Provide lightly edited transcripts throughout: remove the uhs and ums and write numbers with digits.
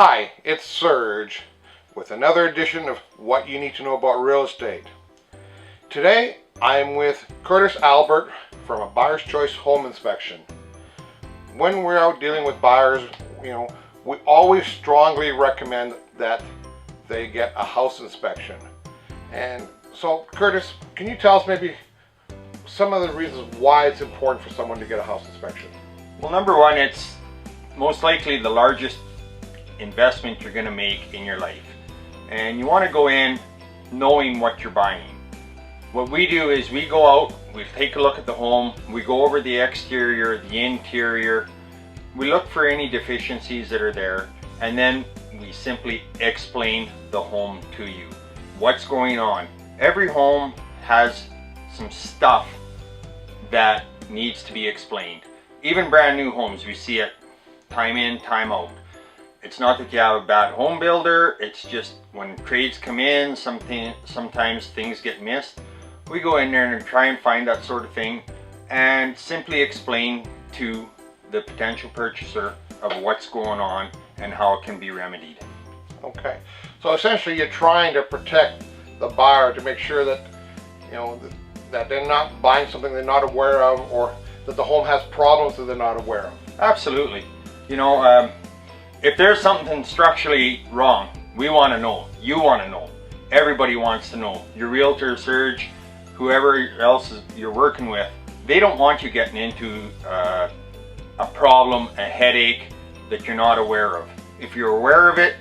Hi, it's Serge with another edition of What You Need to Know About Real Estate. Today I'm with Curtis Albert from a Buyer's Choice Home Inspection. When we're out dealing with buyers, we always strongly recommend that they get a house inspection. And so, Curtis, can you tell us maybe some of the reasons why it's important for someone to get a house inspection? Well, number one, it's most likely the largest investment you're going to make in your life, and you want to go in knowing what you're buying. What we do is we go out, we take a look at the home, we go over the exterior, the interior, we look for any deficiencies that are there, and then we simply explain the home to you. What's going on? Every home has some stuff that needs to be explained. Even brand new homes, we see it time in, time out. It's not that you have a bad home builder, it's just when trades come in, sometimes things get missed. We go in there and try and find that sort of thing and simply explain to the potential purchaser of what's going on and how it can be remedied. Okay, so essentially you're trying to protect the buyer to make sure that that they're not buying something they're not aware of, or that the home has problems that they're not aware of. Absolutely. If there's something structurally wrong, we want to know. You want to know. Everybody wants to know. Your realtor, Serge, whoever else you're working with, they don't want you getting into a problem, a headache that you're not aware of. If you're aware of it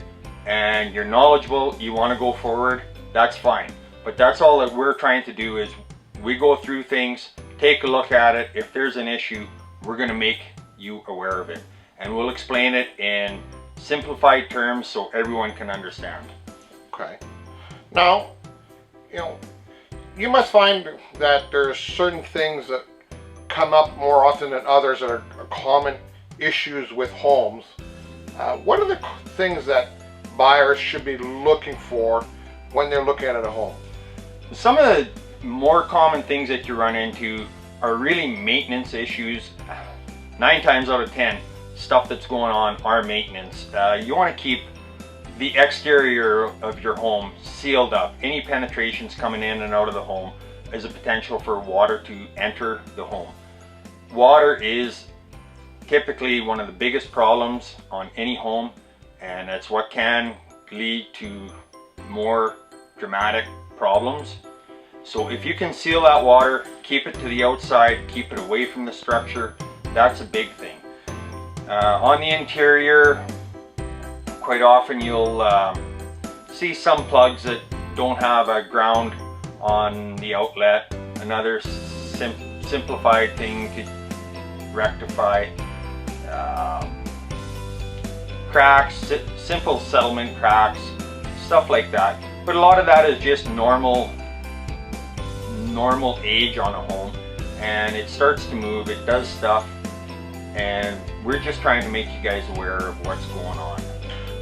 and you're knowledgeable, you want to go forward, that's fine. But that's all that we're trying to do is we go through things, take a look at it. If there's an issue, we're going to make you aware of it. And we'll explain it in simplified terms so everyone can understand. Okay. Now, you must find that there's certain things that come up more often than others that are common issues with homes. What are the things that buyers should be looking for when they're looking at a home? Some of the more common things that you run into are really maintenance issues. 9 times out of 10, stuff that's going on are maintenance. You want to keep the exterior of your home sealed up. Any penetrations coming in and out of the home is a potential for water to enter the home. Water is typically one of the biggest problems on any home, and that's what can lead to more dramatic problems. So if you can seal that water, keep it to the outside, keep it away from the structure, that's a big thing. On the interior, quite often you'll see some plugs that don't have a ground on the outlet. Another simplified thing to rectify. Cracks, simple settlement cracks, stuff like that. But a lot of that is just normal age on a home, and it starts to move, it does stuff, and we're just trying to make you guys aware of what's going on.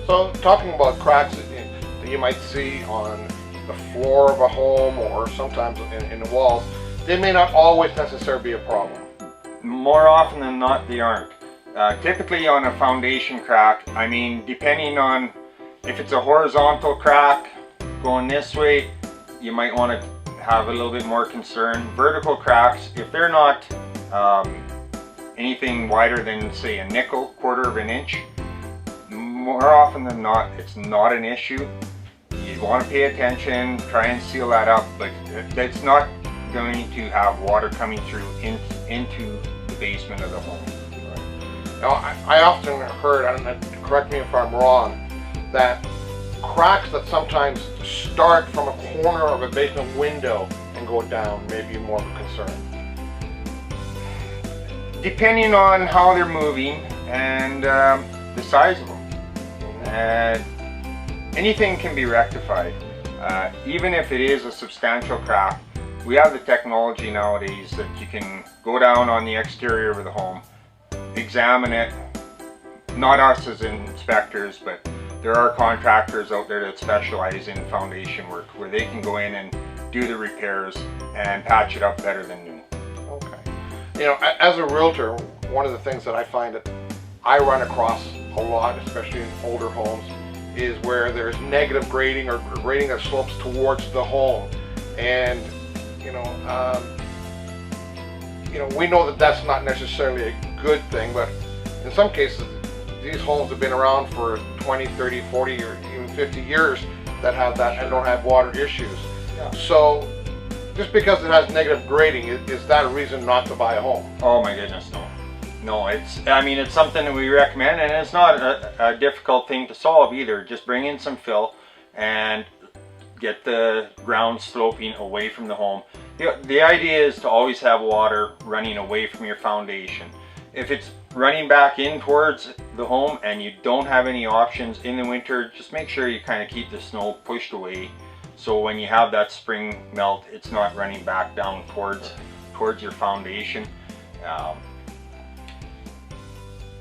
So, talking about cracks that you might see on the floor of a home or sometimes in the walls, they may not always necessarily be a problem. More often than not, they aren't. Typically on a foundation crack, depending on if it's a horizontal crack going this way, you might want to have a little bit more concern. Vertical cracks, if they're not anything wider than, say, a nickel, quarter of an inch, more often than not, it's not an issue. You want to pay attention, try and seal that up, but that's not going to have water coming through into the basement of the home. Now, I often heard, and correct me if I'm wrong, that cracks that sometimes start from a corner of a basement window and go down may be more of a concern. Depending on how they're moving and the size of them. Anything can be rectified. Even if it is a substantial crack, we have the technology nowadays that you can go down on the exterior of the home, examine it. Not us as inspectors, but there are contractors out there that specialize in foundation work where they can go in and do the repairs and patch it up better than new. Okay. As a realtor, one of the things that I find that I run across a lot, especially in older homes, is where there's negative grading or grading that slopes towards the home. And we know that that's not necessarily a good thing, but in some cases these homes have been around for 20, 30, 40 or even 50 years that have that and don't have water issues. Yeah. So just because it has negative grading, is that a reason not to buy a home? Oh my goodness, no. No, it's something that we recommend, and it's not a difficult thing to solve either. Just bring in some fill and get the ground sloping away from the home. The idea is to always have water running away from your foundation. If it's running back in towards the home and you don't have any options in the winter, just make sure you kind of keep the snow pushed away, so when you have that spring melt, it's not running back down towards your foundation.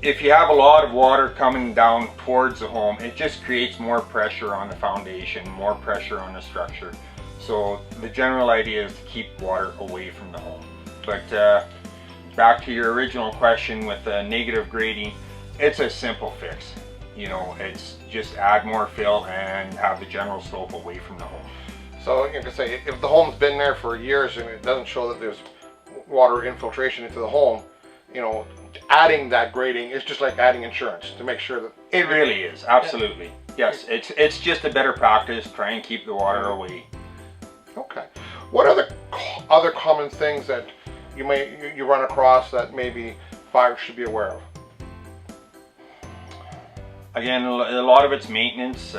If you have a lot of water coming down towards the home, it just creates more pressure on the foundation, more pressure on the structure. So the general idea is to keep water away from the home. But back to your original question with the negative grading, it's a simple fix. It's just add more fill and have the general slope away from the home. So you can say if the home's been there for years and it doesn't show that there's water infiltration into the home, adding that grading is just like adding insurance to make sure that it really is. Absolutely. Yes, it's just a better practice. Try and keep the water away. Okay. What are the other common things that you run across that maybe buyers should be aware of? Again, a lot of it's maintenance.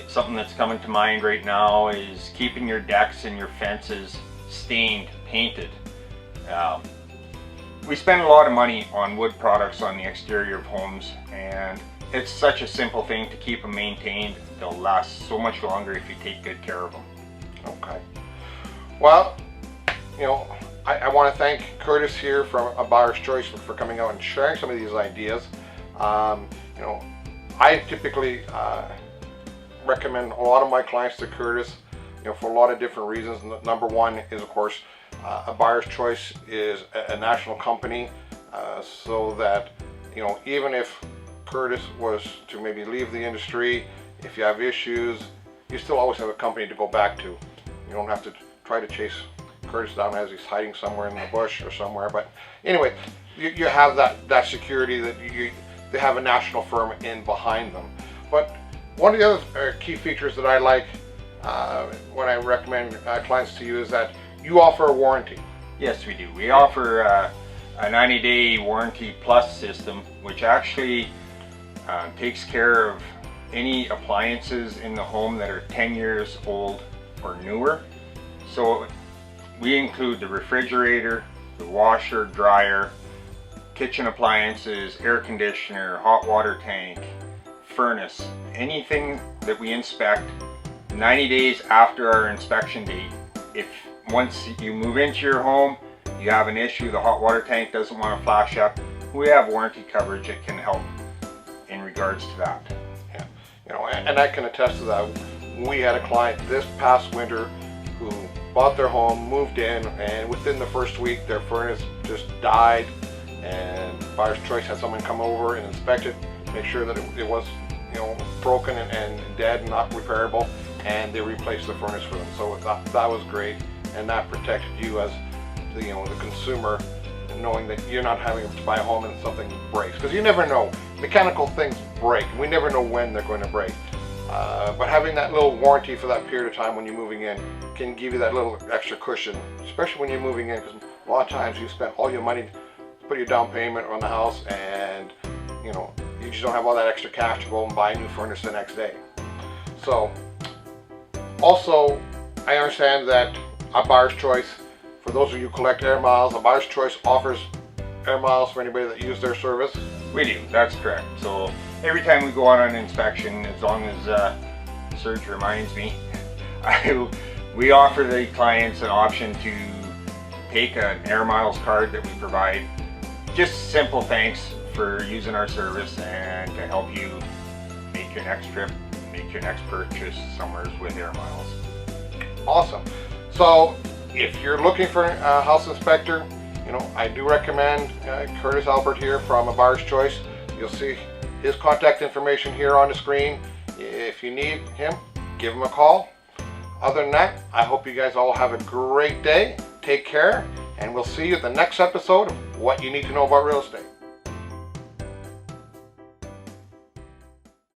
Something that's coming to mind right now is keeping your decks and your fences stained, painted. We spend a lot of money on wood products on the exterior of homes, and it's such a simple thing to keep them maintained. They'll last so much longer if you take good care of them. Okay. Well, I want to thank Curtis here from A Buyer's Choice for coming out and sharing some of these ideas. I typically recommend a lot of my clients to Curtis, for a lot of different reasons. Number one is, of course, A Buyer's Choice is a national company, so that even if Curtis was to maybe leave the industry, if you have issues, you still always have a company to go back to. You don't have to try to chase Curtis down as he's hiding somewhere in the bush or somewhere. But anyway, you have that security that they have a national firm in behind them. But one of the other key features that I like when I recommend clients to you is that you offer a warranty. Yes, we do. We offer a 90-day warranty plus system, which actually takes care of any appliances in the home that are 10 years old or newer. So we include the refrigerator, the washer, dryer, kitchen appliances, air conditioner, hot water tank, furnace, anything that we inspect 90 days after our inspection date. If once you move into your home, you have an issue, the hot water tank doesn't want to flash up, we have warranty coverage that can help in regards to that. Yeah, and I can attest to that. We had a client this past winter who bought their home, moved in, and within the first week their furnace just died, and Buyer's Choice had someone come over and inspect it, make sure that it was broken and dead and not repairable, and they replaced the furnace for them. So that was great, and that protected you as the consumer, knowing that you're not having to buy a home and something breaks, because you never know. Mechanical things break. We never know when they're going to break. But having that little warranty for that period of time when you're moving in can give you that little extra cushion, especially when you're moving in, because a lot of times you spend all your money to put your down payment on the house, and you just don't have all that extra cash to go and buy a new furnace the next day. So also, I understand that A Buyer's Choice, for those of you who collect air miles, A Buyer's Choice offers air miles for anybody that use their service. We do, that's correct. So every time we go on an inspection, as long as Serge reminds me, we offer the clients an option to take an air miles card that we provide. Just simple thanks for using our service and to help you make your next trip, make your next purchase somewhere with air miles. Awesome. So if you're looking for a house inspector, I do recommend Curtis Albert here from A Buyer's Choice. You'll see his contact information here on the screen. If you need him, give him a call. Other than that, I hope you guys all have a great day. Take care, and we'll see you at the next episode of What You Need to Know About Real Estate.